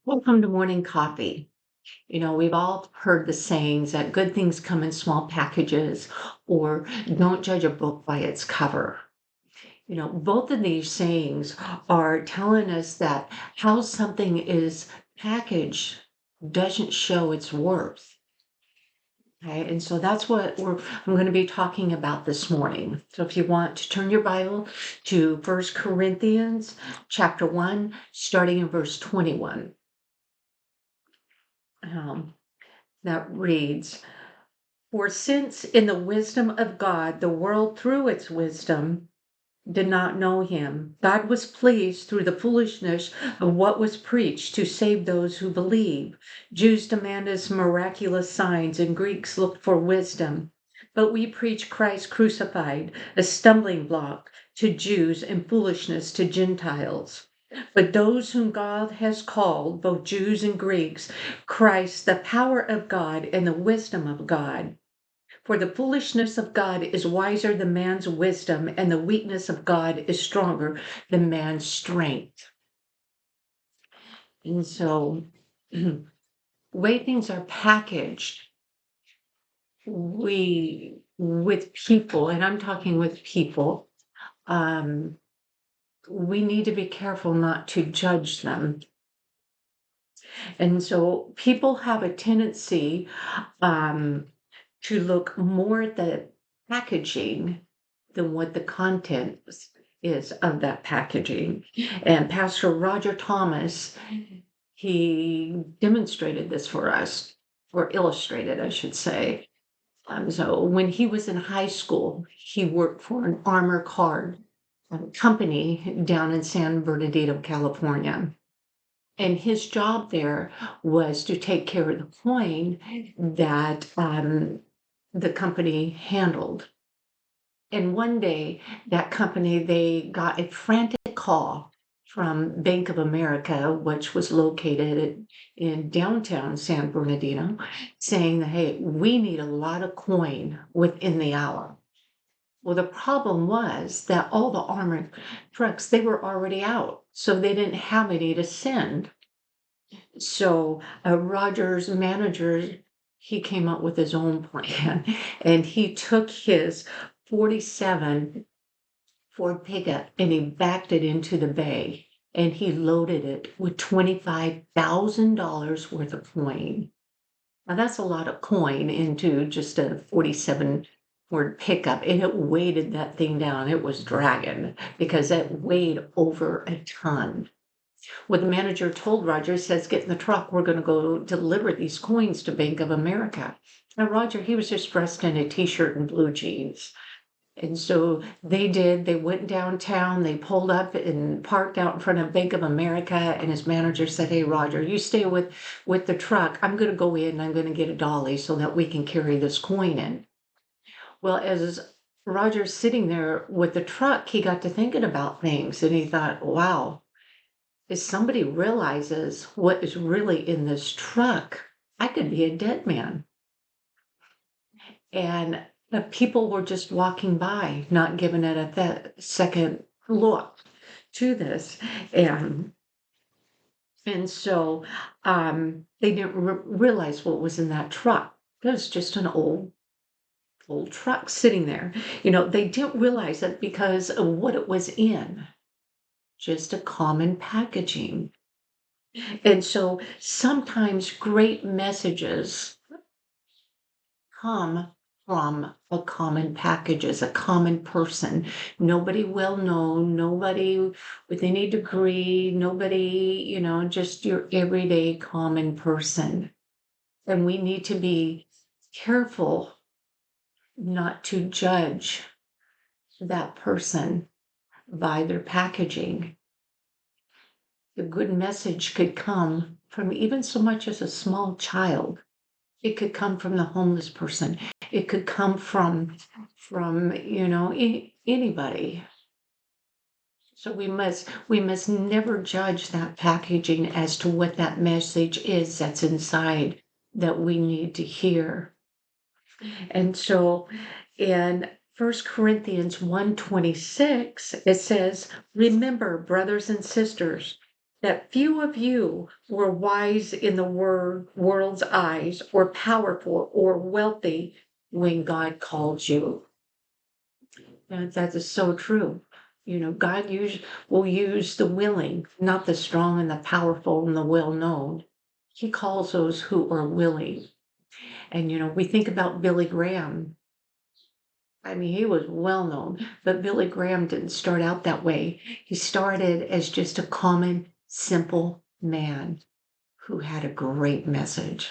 Welcome to Morning Coffee. We've all heard the sayings that good things come in small packages or don't judge a book by its cover. Both of these sayings are telling us that how something is packaged doesn't show its worth. Okay, and so that's what I'm going to be talking about this morning. So if you want to turn your Bible to First Corinthians chapter 1, starting in verse 21. Um, that reads, For since in the wisdom of God, the world through its wisdom did not know him, God was pleased through the foolishness of what was preached to save those who believe. Jews demanded miraculous signs, and Greeks looked for wisdom. But we preach Christ crucified, a stumbling block to Jews and foolishness to Gentiles. But those whom God has called, both Jews and Greeks, Christ, the power of God and the wisdom of God. For the foolishness of God is wiser than man's wisdom, and the weakness of God is stronger than man's strength. And so, the way things are packaged, with people, and I'm talking with people, um, we need to be careful not to judge them. And so, people have a tendency um, to look more at the packaging than what the content is of that packaging. And Pastor Roger Thomas, he demonstrated this for us, or illustrated, I should say. So when he was in high school, he worked for an armor car company down in San Bernardino, California. And his job there was to take care of the coin that the company handled. And one day, that company, they got a frantic call from Bank of America, which was located in downtown San Bernardino, saying that, hey, we need a lot of coin within the hour. Well, the problem was that all the armored trucks, they were already out, so they didn't have any to send. So Roger's manager, he came up with his own plan, and he took his 47 Ford pickup and he backed it into the bay and he loaded it with $25,000 worth of coin. Now that's a lot of coin into just a 47 Ford pickup, and it weighted that thing down. It was dragging because it weighed over a ton. What the manager told Roger says, get in the truck. We're going to go deliver these coins to Bank of America. Now, Roger, he was just dressed in a t-shirt and blue jeans. And so they did. They went downtown. They pulled up and parked out in front of Bank of America. And his manager said, "Hey, Roger, you stay with the truck. I'm going to go in. I'm going to get a dolly so that we can carry this coin in." Well, as Roger's sitting there with the truck, he got to thinking about things, and he thought, "Wow, if somebody realizes what is really in this truck, I could be a dead man." And the people were just walking by, not giving it second look to this. And and so they didn't realize what was in that truck. It was just an old truck sitting there. They didn't realize it because of what it was in, just a common packaging. And so sometimes great messages come from a common package as a common person. Nobody well known, nobody with any degree, nobody, just your everyday common person. And we need to be careful not to judge that person by their packaging. The good message could come from even so much as a small child. It could come from the homeless person. It could come from anybody. So we must never judge that packaging as to what that message is that's inside that we need to hear. And so in First Corinthians 1:26, it says, "Remember, brothers and sisters, that few of you were wise in the world's eyes, or powerful or wealthy when God called you. And that is so true. God will use the willing, not the strong and the powerful and the well known. He calls those who are willing. And, we think about Billy Graham. I mean, he was well known, but Billy Graham didn't start out that way. He started as just a common, simple man who had a great message.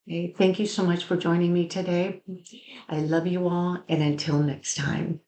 Okay, thank you so much for joining me today. I love you all, and until next time.